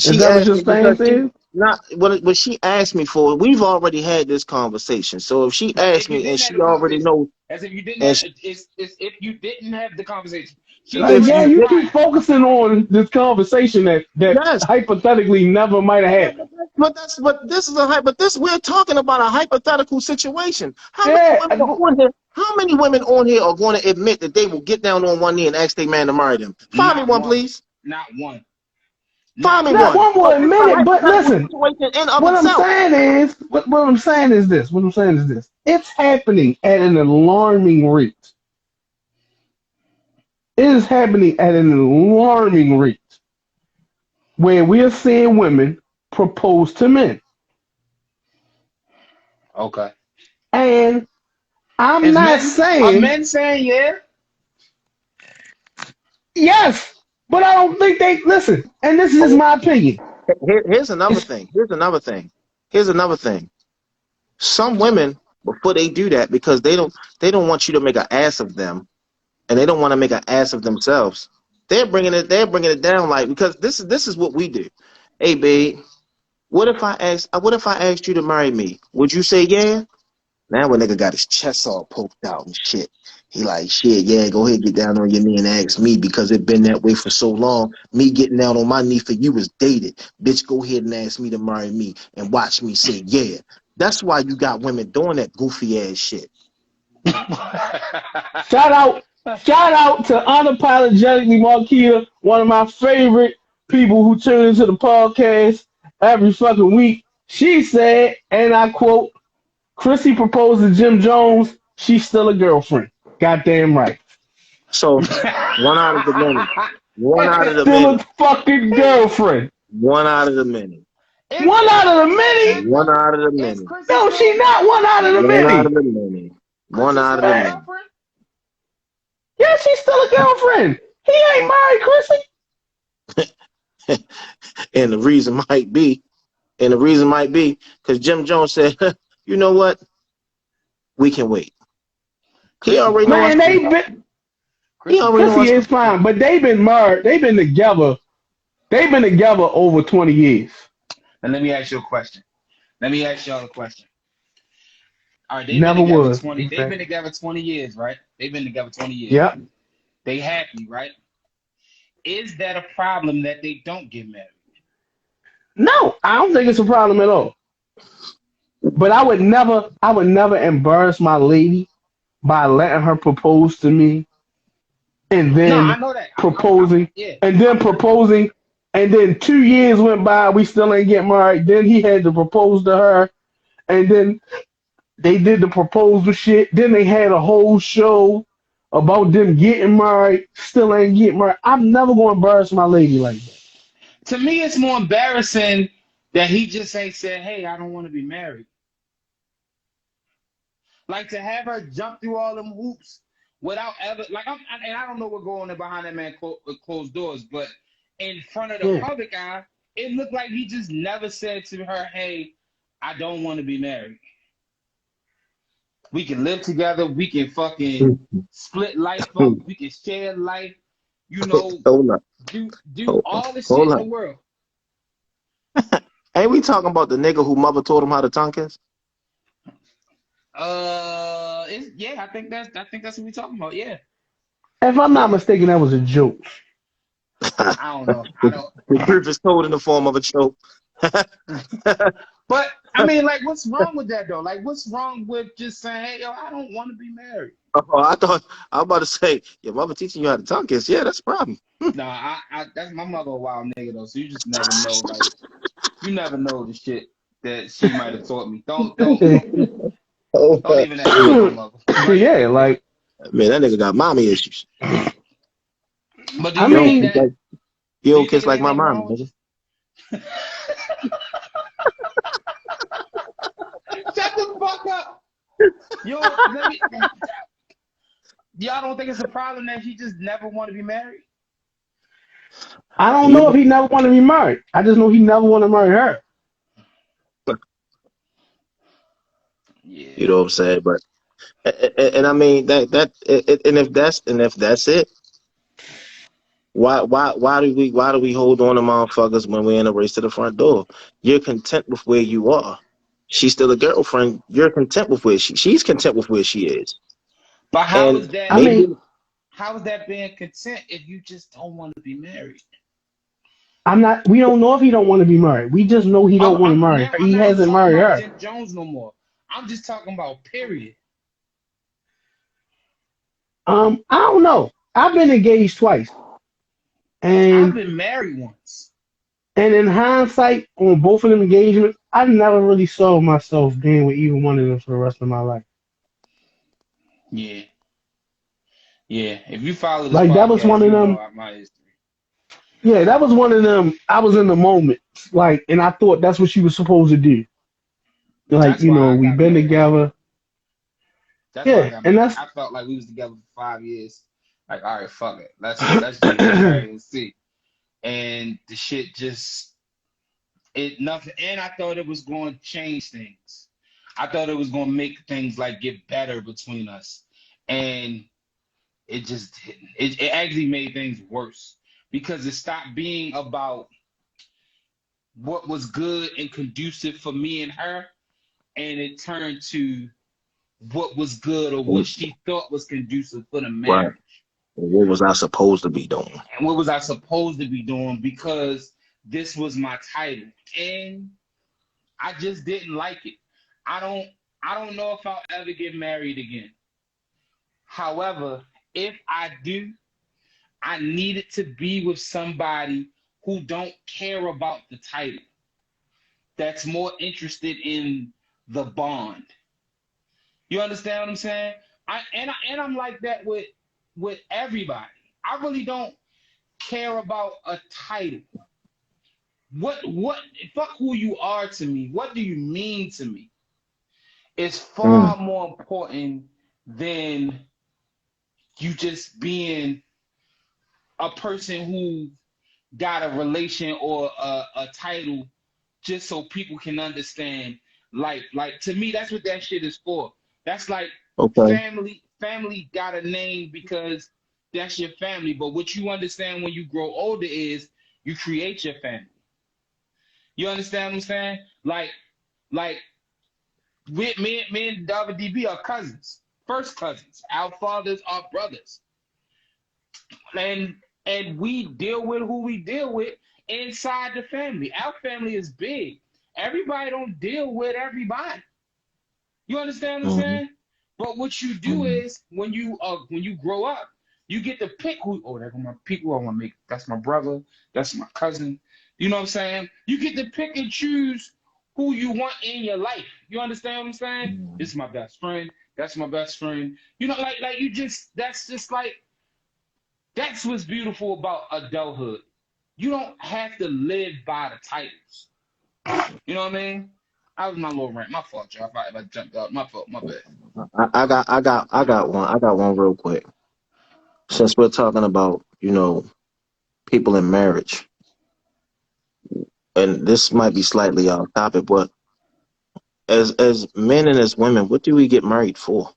Is She that what asked your me because stance she is? not what she asked me for. We've already had this conversation. So if she But asked if you me and didn't have she the already conversation, knows, as if you didn't and have, she, it's if you didn't have the conversation, she's Like, if already yeah, you you did, keep surprised. focusing on this conversation that yes, hypothetically never might have but, happened. but this is but this we're talking about a hypothetical situation. How many Yeah, women are on here? How many women on here are going to admit that they will get down on one knee and ask their man to marry them? Find me Not one, one. please. Not one. Find Not me not one. one. one So more this is a minute, but hypothetical listen. situation in of What I'm itself. saying is, what I'm saying is this. What I'm saying is this. It's happening at an alarming rate. It is happening at an alarming rate where we are seeing women propose to men. Okay. And I'm Is not men are saying men saying yeah? yes, but I don't think they listen. And this is just Oh, my opinion. here's another It's thing. Here's another thing. Here's another thing. Some women, before they do that, because they don't want you to make an ass of them, and they don't want to make an ass of themselves. They're bringing it down like because this is what we do. Hey, babe, what if I asked you to marry me? Would you say yeah? Now a nigga got his chest all poked out and shit. He like, shit, yeah, go ahead, get down on your knee and ask me because it been that way for so long. Me getting down on my knee for you is dated. Bitch, go ahead and ask me to marry me and watch me say yeah. That's why you got women doing that goofy ass shit. Shout out, shout out to unapologetically Marquita, one of my favorite people who tune into the podcast every fucking week. She said, and I quote, Chrissy proposed to Jim Jones, she's still a girlfriend. Goddamn right. So one out of the many. One out of the Still a many. fucking girlfriend. One out of the many. One out of the many? One out of the Is many. Chrissy No, she still not one out of the One out of many. the many. One Chrissy out of still the a many. girlfriend? Yeah, she's still a girlfriend. He ain't married Chrissy. And the reason might be because Jim Jones said, you know what? We can wait. He Chrissy already know fine. us. Man, He Chrissy already know fine. Chrissy us. is fine, but they've been married. They've been together over 20 years. And let me ask you a question. Let me ask y'all a question. All right, they've been Never together was. 20. He They've said. been together 20 years, right? They've been together 20 years. Yep. They happy, right? Is that a problem that they don't get married? No, I don't think it's a problem at all. But I would never embarrass my lady by letting her propose to me and No, I then know that. proposing Yeah, and then I'm just, proposing and then 2 years went by, we still ain't get married. Then he had to propose to her and then they did the proposal shit. Then they had a whole show about them getting married, still ain't getting married. I'm never gonna embarrass my lady like that. to me, it's more embarrassing that he just ain't said, "Hey, I don't want to be married." Like to have her jump through all them hoops without ever, like, and I don't know what going on behind that man closed doors, but in front of the Yeah. public eye, it looked like he just never said to her, "Hey, I don't want to be married. We can live together. We can fucking split life up. We can share life. You know, Hold up. do Hold, all the hold shit in up. the world." Ain't we talking about the nigga who mother told him how to tongue kiss? Yeah, I think that's what we're talking about. Yeah, If I'm not yeah. mistaken, that was a joke. I don't know. I don't. The truth is told in the form of a choke. But I mean, like, what's wrong with that though? Like, what's wrong with just saying, "Hey, yo, I don't want to be married"? Oh, I was about to say, your mother teaching you how to tongue kiss. Yeah, that's a problem. No, that's my mother a wild nigga though. So you just never know. Like, you never know the shit that she might have taught me. Oh, Don't even ask me my mother. But Yeah, like man, that nigga got mommy issues. but do I you You don't think kiss that? mean, like you Do don't you think kiss it's like my anything mommy, wrong with? nigga. Shut the fuck up. Yo, let me. Y'all don't think it's a problem that he just never want to be married? I don't You know if he never wanted to be married. I just know he never wanted to marry her. Yeah. you know what I'm saying? But and I mean and if that's it, why do we hold on to motherfuckers when we're in a race to the front door? You're content with where you are. She's still a girlfriend. You're content with where she's content with where she is. But how And is that? I mean, maybe How is that being content if you just don't want to be married? I'm not. We don't know if he don't want to be married. We just know he don't want to marry her. I'm He not even hasn't talking married about her. Jim Jones no more. I'm just talking about period. I don't know. I've been engaged twice, I've and been married once. in hindsight, on both of them engagements, I never really saw myself being with either one of them for the rest of my life. Yeah, yeah. If you follow this Like that was podcast, one of you know them. my history. Yeah, that was one of them. I was in the moment, like, and I thought that's what she was supposed to do. Like, That's why I we've got been married. together. That's why I Yeah, got and married. that's I felt like we was together for 5 years. Like, all right, fuck it. Let's just get married and see. And the shit just it nothing. And I thought it was going to change things. I thought it was going to make things like get better between us. And it just didn't. It actually made things worse because it stopped being about what was good and conducive for me and her, and it turned to what was good or what she thought was conducive for the Right. marriage. What was I supposed to be doing? And what was I supposed to be doing because this was my title. And I just didn't like it. I don't I don't know if I'll ever get married again. However, if I do, I need it to be with somebody who don't care about the title. That's more interested in the bond. You understand what I'm saying? I'm like that with everybody. I really don't care about a title. What fuck who you are to me. What do you mean to me? It's Mm. far more important than you just being a person who got a relation or a title just so people can understand life. Like to me, that's what that shit is for. That's like Okay. family got a name because that's your family. But what you understand when you grow older is you create your family. You understand what I'm saying? Like me and David DB are cousins, first cousins. Our fathers are brothers, and we deal with who we deal with inside the family. Our family is big. Everybody don't deal with everybody. You understand what I'm Mm-hmm. saying? But what you do Mm-hmm. is when you grow up, you get to pick who. Oh, that's my people I want to make. That's my brother. That's my cousin. You know what I'm saying? You get to pick and choose who you want in your life. You understand what I'm saying? This is my best friend. That's my best friend. You know, like you just that's just like that's what's beautiful about adulthood. You don't have to live by the titles. You know what I mean? That was my little rant. My fault, y'all. If I jumped out, my fault. My bad. I got one real quick. Since we're talking about, people in marriage, and this might be slightly off topic, but as men and as women, what do we get married for?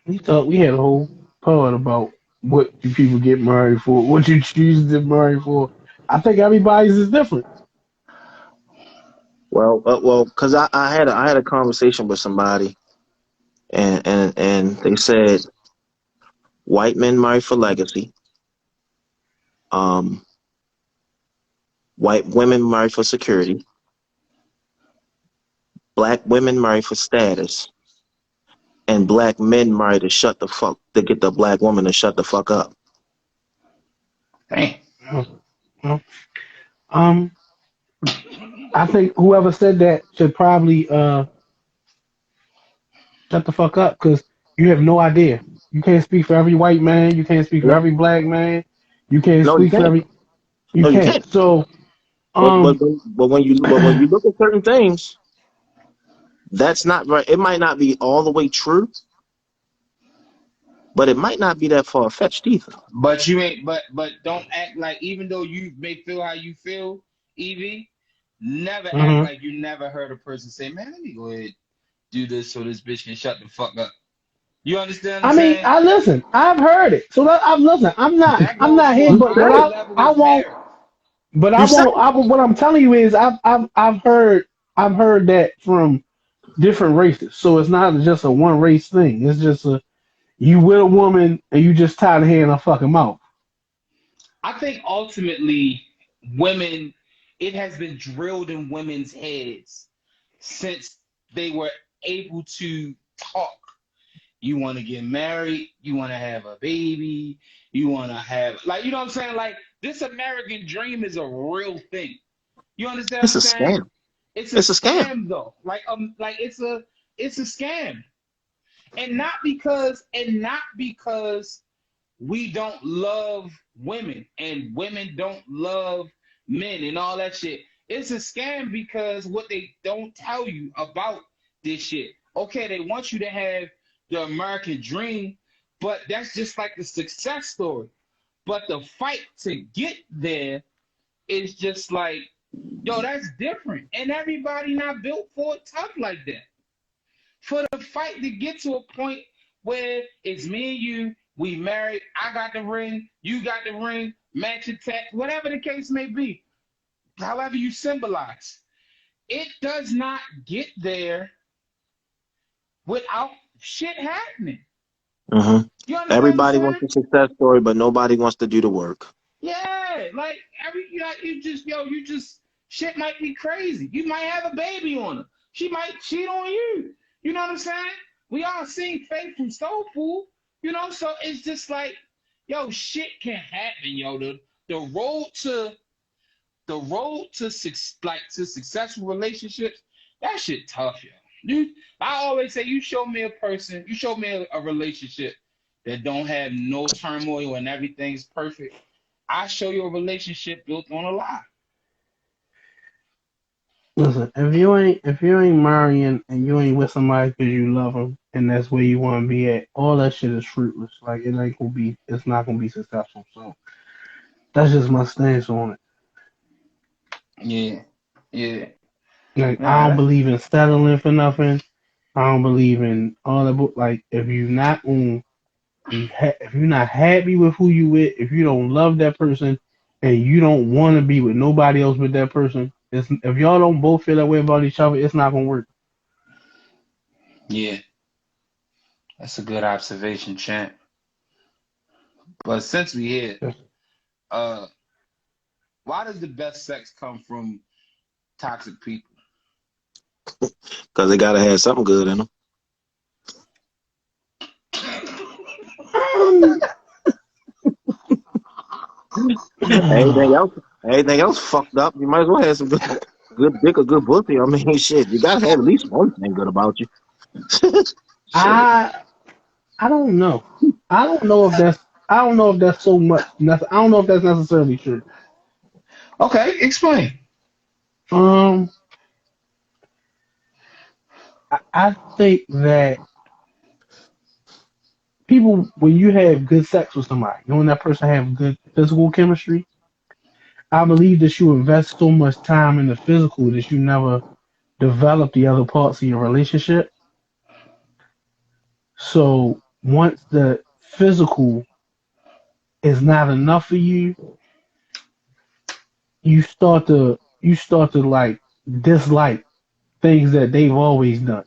We had a whole part about what do people get married for, what you choose to get married for. I think everybody's is different. Because I had a conversation with somebody, and they said white men marry for legacy, um, white women marry for security, black women marry for status, and black men marry to get the black woman to shut the fuck up. Damn. Well, Um, I think whoever said that should probably shut the fuck up because you have no idea. You can't speak for every white man. You can't speak for No, every black man. You can't no, you speak for can't. every. You No, you can't. can't. So But but um, but when you look at certain things, that's not right. It might not be all the way true, but it might not be that far fetched either. But you ain't. But don't act like even though you may feel how you feel, Evie. Never act mhm. like you never heard a person say, "Man, let me go ahead do this so this bitch can shut the fuck up." You understand what I'm I mean, saying? I listen. I've heard it. So I've listened. I'm not. That I'm goes not to here. a You But said higher it. level I of won't. marriage. But I You said won't. What I'm telling you is I've heard. I've heard that from different races. So it's not just a one race thing. It's just a you with a woman and you just tired of hearing her fucking mouth. I think ultimately, women, it has been drilled in women's heads since they were able to talk. You want to get married, you want to have a baby, you want to have, like, you know what I'm saying? Like, this American dream is a real thing. You understand what it's I'm a saying? scam. It's a It's a scam. scam though. Like it's a scam. And not because we don't love women and women don't love men and all that shit. It's a scam because what they don't tell you about this shit. Okay, they want you to have the American dream, but that's just like the success story. But the fight to get there is just like, yo, that's different. And everybody not built for it tough like that. for the fight to get to a point where it's me and you, we married, I got the ring, you got the ring, matching tag, whatever the case may be, however you symbolize. It does not get there without shit happening. Mm-hmm. You understand what I'm Everybody saying? wants a success story, but nobody wants to do the work. Yeah, like you just shit might be crazy. You might have a baby on her. She might cheat on you. You know what I'm saying? We all seen Faith from Soul Food. So it's just like, yo, shit can happen, yo. The road to to successful relationships, that shit tough, yo. I always say, you show me a person, you show me a relationship that don't have no turmoil and everything's perfect. I show you a relationship built on a lie. Listen, if you ain't marrying and you ain't with somebody because you love them and that's where you want to be at, all that shit is fruitless. Like it's not gonna be successful. So that's just my stance on it. Yeah, yeah. Like I Nah, don't believe in settling for nothing. I don't believe in all that. Like if you're not happy with who you with, if you don't love that person, and you don't want to be with nobody else with that person, if y'all don't both feel that way about each other, it's not gonna work. yeah. That's a good observation, champ. But since we here, uh, why does the best sex come from toxic people? Because they gotta have something good in them. Um, Everything else fucked up. You might as well have some good dick or good pussy. I mean, shit, you gotta have at least one thing good about you. Shit. I I don't know. I don't know if that's so much. I don't know if that's necessarily true. Okay, explain. Um, I think that people, when you have good sex with somebody, you and that person have good physical chemistry. I believe that you invest so much time in the physical that you never develop the other parts of your relationship. So once the physical is not enough for you, you start to like dislike things that they've always done.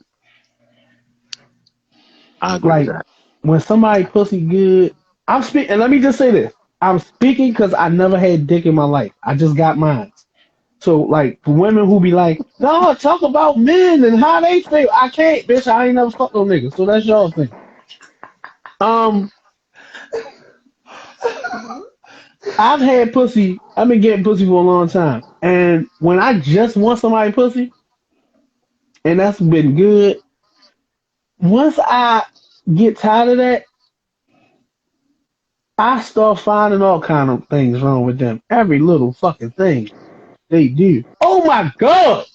I agree with Like that. when somebody pussy good, I'm speaking. And let me just say this: I'm speaking because I never had dick in my life. I just got mine. So like for women who be like, no, talk about men and how they feel. I can't, bitch. I ain't never fucked no nigga. So that's y'all thing. Um, I've had pussy. I've been getting pussy for a long time, and when I just want somebody pussy, and that's been good. Once I get tired of that, I start finding all kind of things wrong with them. Every little fucking thing they do. Oh my god,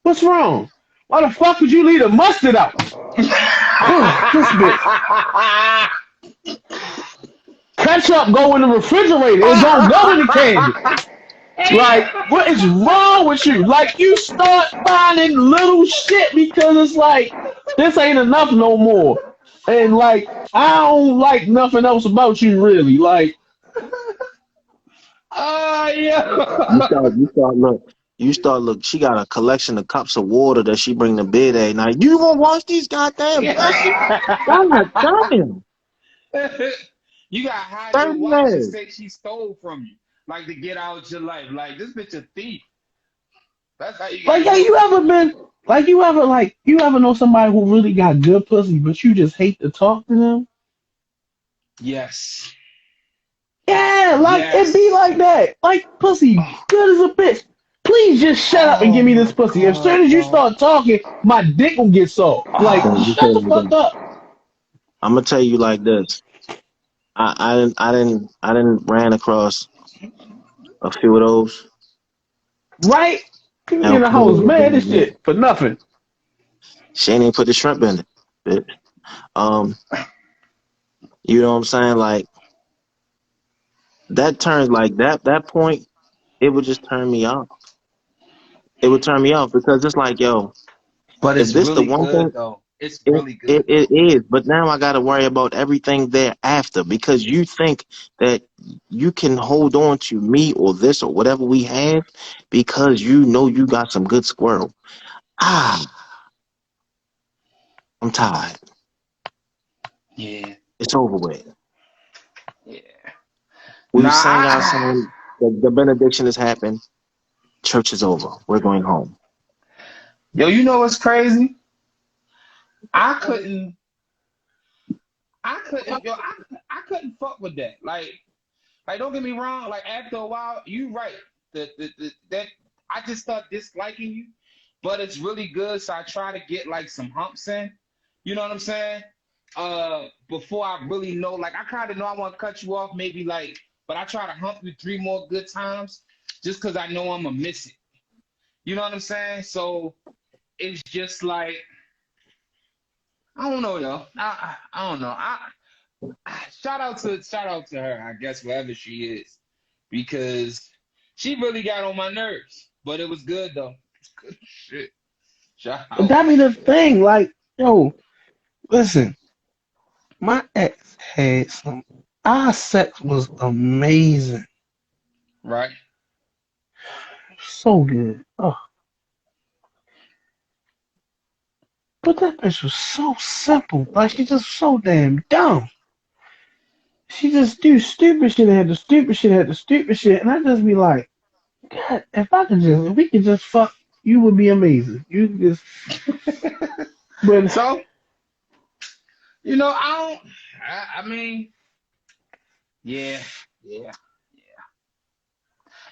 what's wrong? Why the fuck would you leave the mustard out? Oh, this bitch. Ketchup go in the refrigerator. It don't go in the cabinet. Like, what is wrong with you? Like, you start finding little shit because it's like, this ain't enough no more. And like, I don't like nothing else about you really. Like, Oh, You yeah. start, you start look, you start look. She got a collection of cups of water that she bring to bed at night. You gonna wash these goddamn dishes? God damn, You got to hide your dirty watch and ass. say she stole from you, like to get out your life. Like, this bitch a thief. That's how you got like, to yeah, do you it. ever been, you ever know somebody who really got good pussy, but you just hate to talk to them? Yes. Yeah, like, it be Yes. like that. Like, pussy, Oh, good as a bitch. Please just shut up and oh give me my this pussy. As God, soon as you bro. start talking, my dick will get soft. Like, Let me Oh, shut tell the you fuck this. up. I'm gonna tell you like this. I didn't ran across a few of those. Right? People And in the one house, of man, this them, shit for nothing. she ain't even put the shrimp in it. Bitch. Um, you know what I'm saying? Like that turns like that point, it would just turn me off. It would turn me off because it's like, yo, but if it's this the really one thing, good though. It's It, really good, it bro. is, but now I got to worry about everything thereafter because you think that you can hold on to me or this or whatever we have because you know you got some good squirrel. Ah, I'm tired. Yeah, It's over with. yeah. We've Nah, sang our song. The benediction has happened. Church is over. We're going home. yo, you know what's crazy? I couldn't, yo, I couldn't fuck with that. Like, don't get me wrong. Like, after a while, you right. That I just start disliking you, but it's really good. So I try to get like some humps in. You know what I'm saying? Before I really know, like, I kind of know I want to cut you off, maybe like, but I try to hump you three more good times, just because I know I'm gonna miss it. You know what I'm saying? So it's just like I don't know, yo. I don't know. Shout out to her, I guess, wherever she is, because she really got on my nerves. But it was good though. It's good shit. Shout But out, that be the thing. Like, yo, listen, my ex had some. Our sex was amazing, right? so good. Oh, but that bitch was so simple. Like, she just so damn dumb. She just do stupid shit, had the stupid shit, had the stupid shit, and I just be like, God, if we could just fuck, you would be amazing. You just, but So I don't. I mean, yeah, yeah.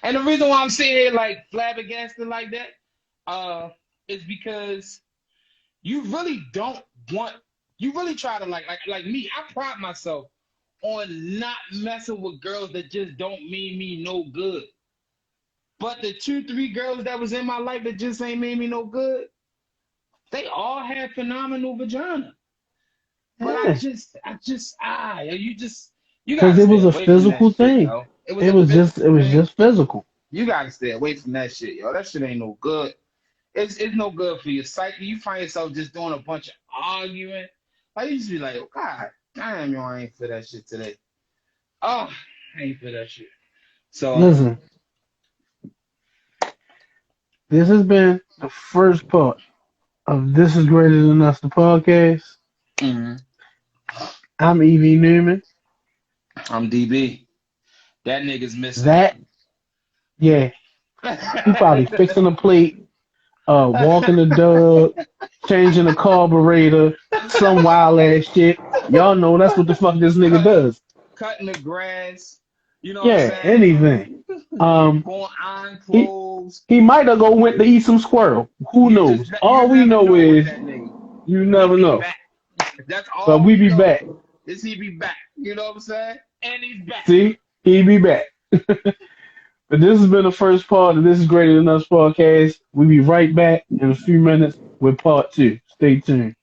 And the reason why I'm sitting here like flabbergasted like that, uh, is because you really don't want. You really try to like me. I pride myself on not messing with girls that just don't mean me no good. But the two, three girls that was in my life that just ain't made me no good, they all had phenomenal vagina. But yeah, you because gotta it stay was a away from that physical shit, thing. yo. It was a It physical was thing. just physical. You gotta stay away from that shit, yo. That shit ain't no good. It's no good for your psyche. You find yourself just doing a bunch of arguing. Like you just be like, oh, God damn, yo, I ain't for that shit today. Oh, I ain't for that shit. So, Listen, this has been the first part of This Is Greater Than Us, the podcast. mhm. I'm Evie Newman. I'm DB. That nigga's missing. That, yeah, he probably fixing a plate, walking the dog, changing the carburetor, some wild ass shit. Y'all know that's what the fuck this nigga cutting does. cutting the grass. You know what I'm Yeah, saying? anything. Um, Going on he clothes. he might have go went to eat some squirrel. Who knows? You All we never know know with is that nigga. you He never be know. back. That's But all we we be know. back. Is he be back? You know what I'm saying? And he's back. See, he be back. But this has been the first part of This Is Greater Than Us podcast. We'll be right back in a few minutes with part two. Stay tuned.